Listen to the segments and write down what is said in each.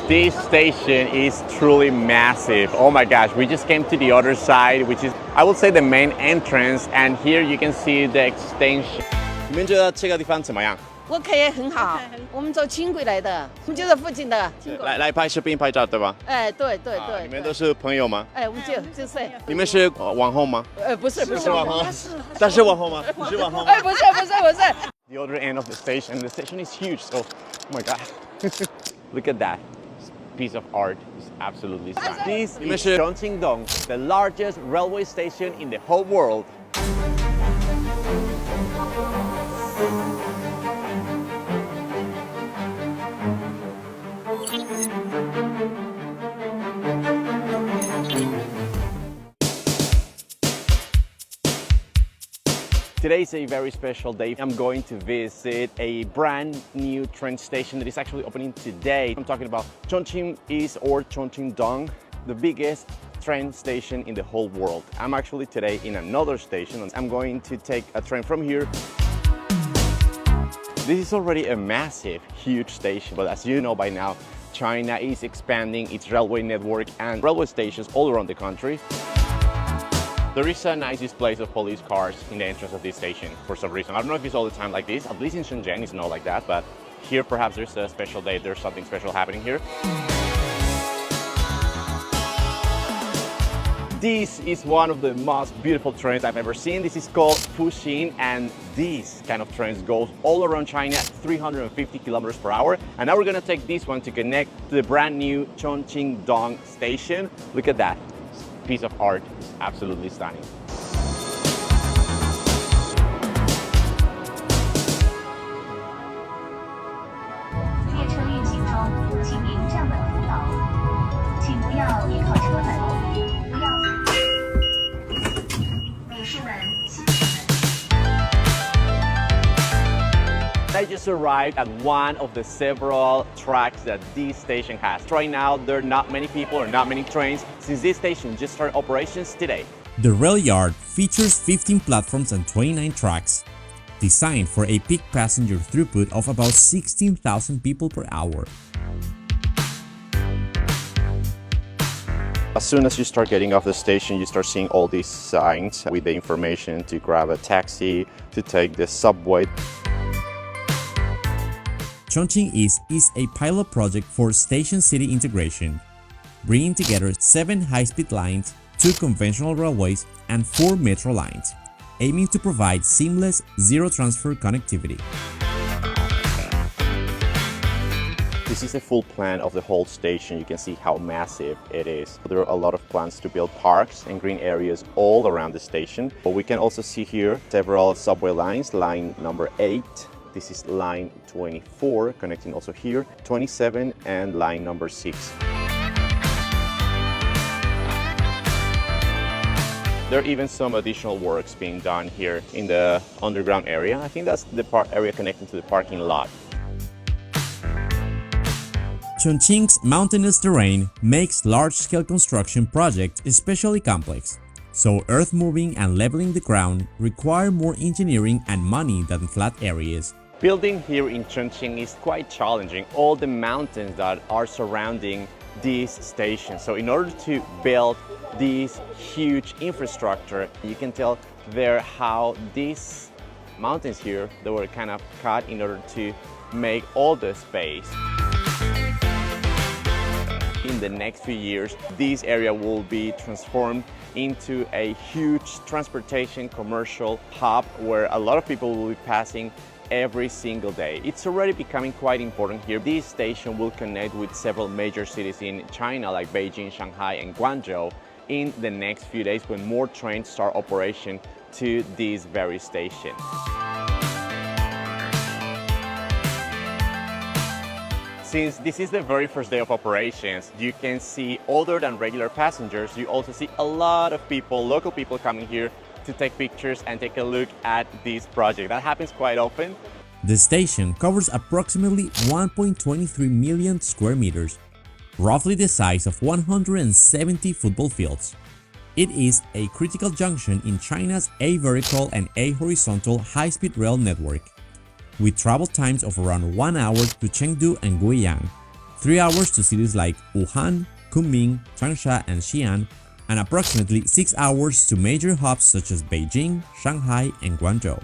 This station is truly massive. Oh my gosh, we just came to the other side, which is, I would say, the main entrance, and here you can see the extension. 你们觉得这个地方怎么样？我可以很好，我们走轻轨来的，我们就在附近的轻轨。来拍视频拍照对吧？哎，对。你们都是朋友吗？哎，我们就是。你们是网红吗？不是网红，但是网红吗？你是网红吗？哎，不是。The other end of the station is huge. So, oh my god, look at that piece of art. It's absolutely stunning. This is Chongqing-dong, the largest railway station in the whole world. Today is a very special day. I'm going to visit a brand new train station that is actually opening today. I'm talking about Chongqing East or Chongqing-dong, the biggest train station in the whole world. I'm actually today in another station. I'm going to take a train from here. This is already a massive, huge station, but as you know by now, China is expanding its railway network and railway stations all around the country. There is a nice display of police cars in the entrance of this station for some reason. I don't know if it's all the time like this, at least in Shenzhen it's not like that, but here perhaps there's a special day, there's something special happening here. This is one of the most beautiful trains I've ever seen. This is called Fuxing, and these kind of trains go all around China at 350 kilometers per hour. And now we're gonna take this one to connect to the brand new Chongqing-dong station. Look at that piece of art. It's absolutely stunning. I just arrived at one of the several tracks that this station has. Right now, there are not many people or not many trains since this station just started operations today. The rail yard features 15 platforms and 29 tracks, designed for a peak passenger throughput of about 16,000 people per hour. As soon as you start getting off the station, you start seeing all these signs with the information to grab a taxi, to take the subway. Chongqing East is a pilot project for station-city integration, bringing together 7 high-speed lines, 2 conventional railways, and 4 metro lines, aiming to provide seamless, zero-transfer connectivity. This is a full plan of the whole station. You can see how massive it is. There are a lot of plans to build parks and green areas all around the station. But we can also see here several subway lines, line number 8. This is line 24, connecting also here, 27, and line number 6. There are even some additional works being done here in the underground area. I think that's the area connecting to the parking lot. Chongqing's mountainous terrain makes large-scale construction projects especially complex, so earth-moving and leveling the ground require more engineering and money than flat areas. Building here in Chongqing is quite challenging. All the mountains that are surrounding this station. So in order to build this huge infrastructure, you can tell there how these mountains here, they were kind of cut in order to make all the space. In the next few years, this area will be transformed into a huge transportation commercial hub where a lot of people will be passing every single day. It's already becoming quite important here. This station will connect with several major cities in China like Beijing, Shanghai, and Guangzhou in the next few days when more trains start operation to this very station. Since this is the very first day of operations, you can see other than regular passengers, you also see a lot of people, local people coming here to take pictures and take a look at this project. That happens quite often. The station covers approximately 1.23 million square meters, roughly the size of 170 football fields. It is a critical junction in China's A-vertical and A-horizontal high-speed rail network, with travel times of around 1 hour to Chengdu and Guiyang, 3 hours to cities like Wuhan, Kunming, Changsha, and Xi'an, and approximately 6 hours to major hubs such as Beijing, Shanghai, and Guangzhou.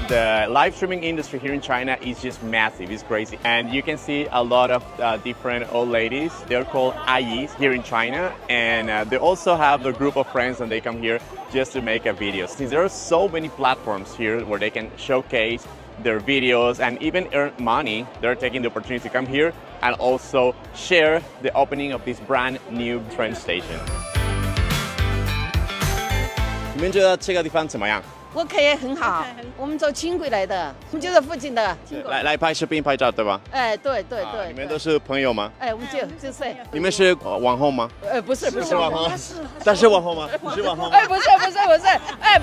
The live streaming industry here in China is just massive, it's crazy. And you can see a lot of different old ladies. They're called Ayis here in China. And they also have a group of friends and they come here just to make a video. Since there are so many platforms here where they can showcase their videos and even earn money, they're taking the opportunity to come here and also share the opening of this brand new train station. 你们觉得这个地方怎么样？我可以很好，我们走轻轨来的，我们就在附近的。来拍视频拍照对吧？哎，对对对。你们都是朋友吗？哎，我们就是。你们是网红吗？不是网红，但是网红吗？你是网红吗？哎，不是，哎。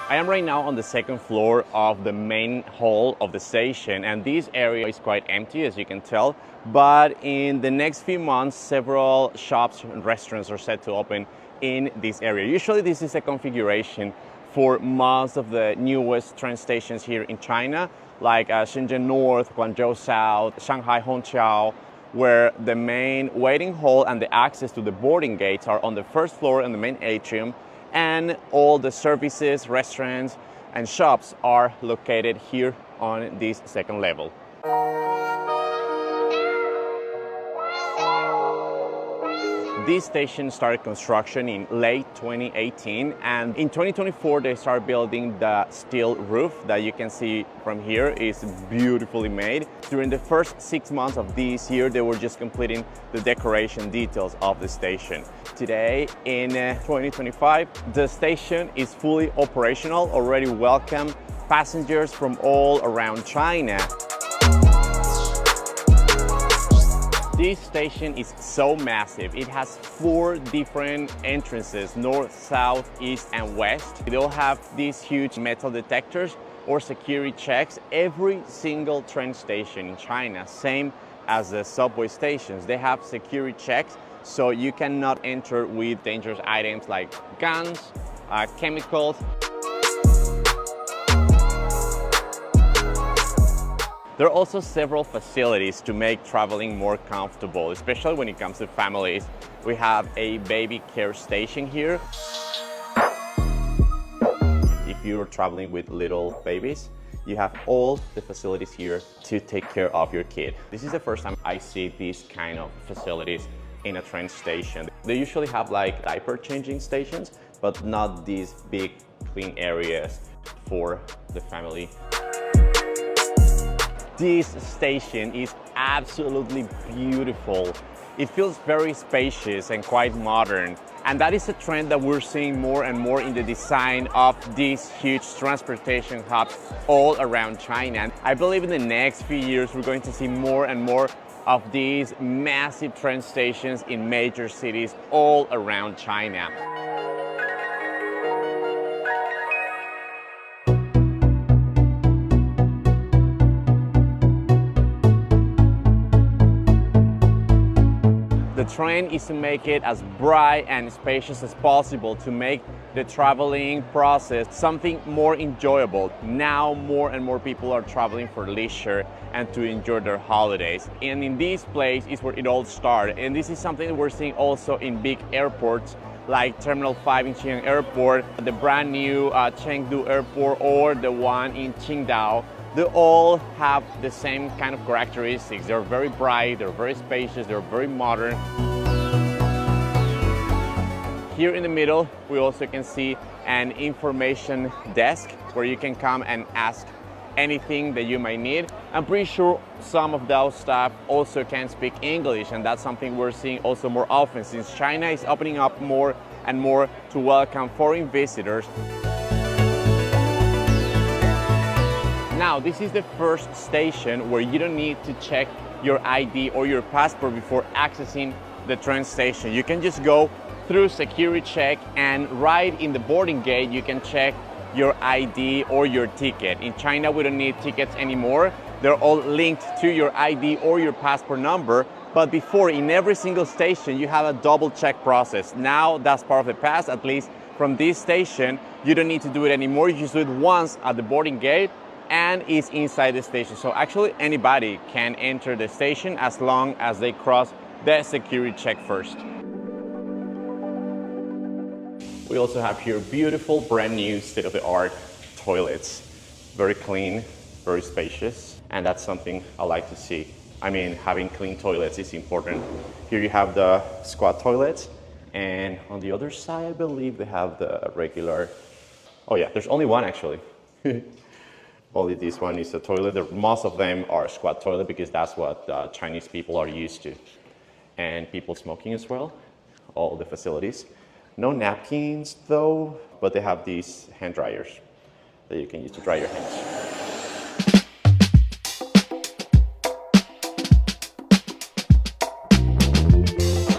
I am right now on the second floor of the main hall of the station, and this area is quite empty, as you can tell. But in the next few months, several shops and restaurants are set to open in this area. Usually this is a configuration for most of the newest train stations here in China, like Shenzhen North, Guangzhou South, Shanghai Hongqiao, where the main waiting hall and the access to the boarding gates are on the first floor in the main atrium, and all the services, restaurants, and shops are located here on this second level. This station started construction in late 2018, and in 2024 they started building the steel roof that you can see from here is beautifully made. During the first 6 months of this year, they were just completing the decoration details of the station. Today, in 2025, the station is fully operational, already welcome passengers from all around China. This station is so massive. It has 4 different entrances, north, south, east, and west. They all have these huge metal detectors or security checks. Every single train station in China, same as the subway stations, they have security checks, so you cannot enter with dangerous items like guns, chemicals. There are also several facilities to make traveling more comfortable, especially when it comes to families. We have a baby care station here. If you're traveling with little babies, you have all the facilities here to take care of your kid. This is the first time I see these kind of facilities in a train station. They usually have like diaper changing stations, but not these big clean areas for the family. This station is absolutely beautiful. It feels very spacious and quite modern. And that is a trend that we're seeing more and more in the design of these huge transportation hubs all around China. I believe in the next few years, we're going to see more and more of these massive train stations in major cities all around China. The trend is to make it as bright and spacious as possible to make the traveling process something more enjoyable. Now more and more people are traveling for leisure and to enjoy their holidays. And in this place is where it all started. And this is something that we're seeing also in big airports like Terminal 5 in Xi'an Airport, the brand new Chengdu Airport, or the one in Qingdao. They all have the same kind of characteristics. They're very bright, they're very spacious, they're very modern. Here in the middle, we also can see an information desk where you can come and ask anything that you might need. I'm pretty sure some of those staff also can speak English, and that's something we're seeing also more often since China is opening up more and more to welcome foreign visitors. Now, this is the first station where you don't need to check your ID or your passport before accessing the train station. You can just go through security check, and right in the boarding gate, you can check your ID or your ticket. In China, we don't need tickets anymore. They're all linked to your ID or your passport number. But before, in every single station, you have a double check process. Now, that's part of the past, at least from this station. You don't need to do it anymore. You just do it once at the boarding gate, and is inside the station. So actually anybody can enter the station as long as they cross the security check first. We also have here beautiful, brand new, state-of-the-art toilets. Very clean, very spacious, and that's something I like to see. I mean, having clean toilets is important. Here you have the squat toilets, and on the other side, I believe they have the regular. Oh yeah, there's only one actually. Only this one is a toilet. Most of them are squat toilet because that's what Chinese people are used to. And people smoking as well, all the facilities. No napkins though, but they have these hand dryers that you can use to dry your hands.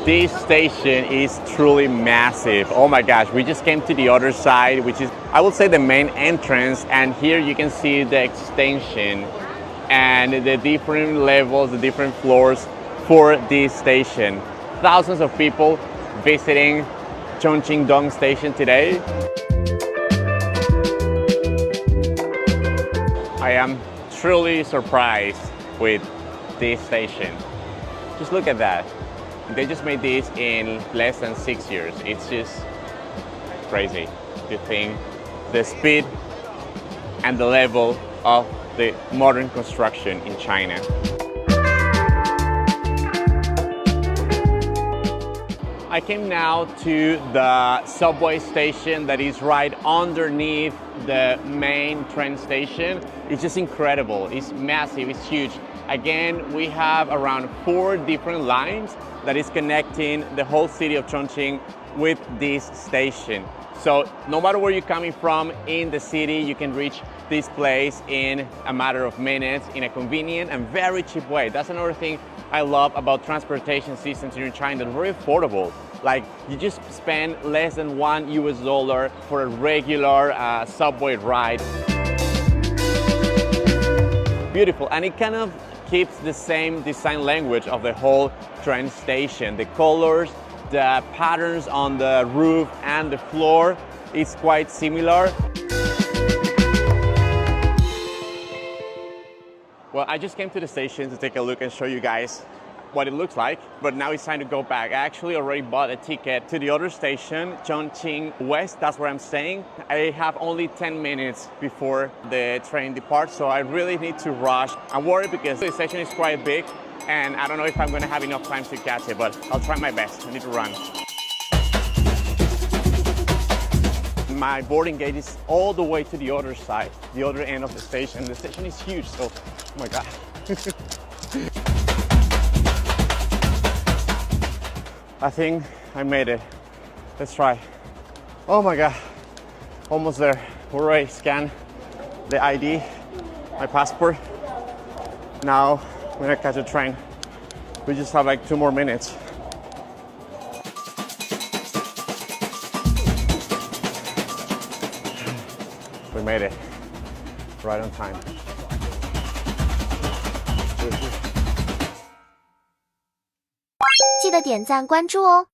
This station is truly massive. Oh my gosh, we just came to the other side, which is, I would say, the main entrance, and here you can see the extension and the different levels, the different floors for this station. Thousands of people visiting Chongqing Station today. I am truly surprised with this station. Just look at that. They just made this in less than 6 years. It's just crazy to think the speed and the level of the modern construction in China. I came now to the subway station that is right underneath the main train station. It's just incredible. It's massive, it's huge. Again, we have around 4 different lines that is connecting the whole city of Chongqing with this station. So no matter where you're coming from in the city, you can reach this place in a matter of minutes in a convenient and very cheap way. That's another thing I love about transportation systems here in China. They're very affordable. Like, you just spend less than $1 for a regular subway ride. Beautiful, and it kind of keeps the same design language of the whole train station. The colors, the patterns on the roof and the floor is quite similar. Well, I just came to the station to take a look and show you guys what it looks like, but now it's time to go back. I actually already bought a ticket to the other station, Chongqing West, that's where I'm staying. I have only 10 minutes before the train departs, so I really need to rush. I'm worried because the station is quite big, and I don't know if I'm gonna have enough time to catch it, but I'll try my best. I need to run. My boarding gate is all the way to the other side, the other end of the station. The station is huge, so, oh my God. I think I made it. Let's try. Oh my God, almost there. Already scanned the ID, my passport. Now I'm gonna catch a train. We just have like 2 more minutes. We made it, right on time. 记得点赞关注哦。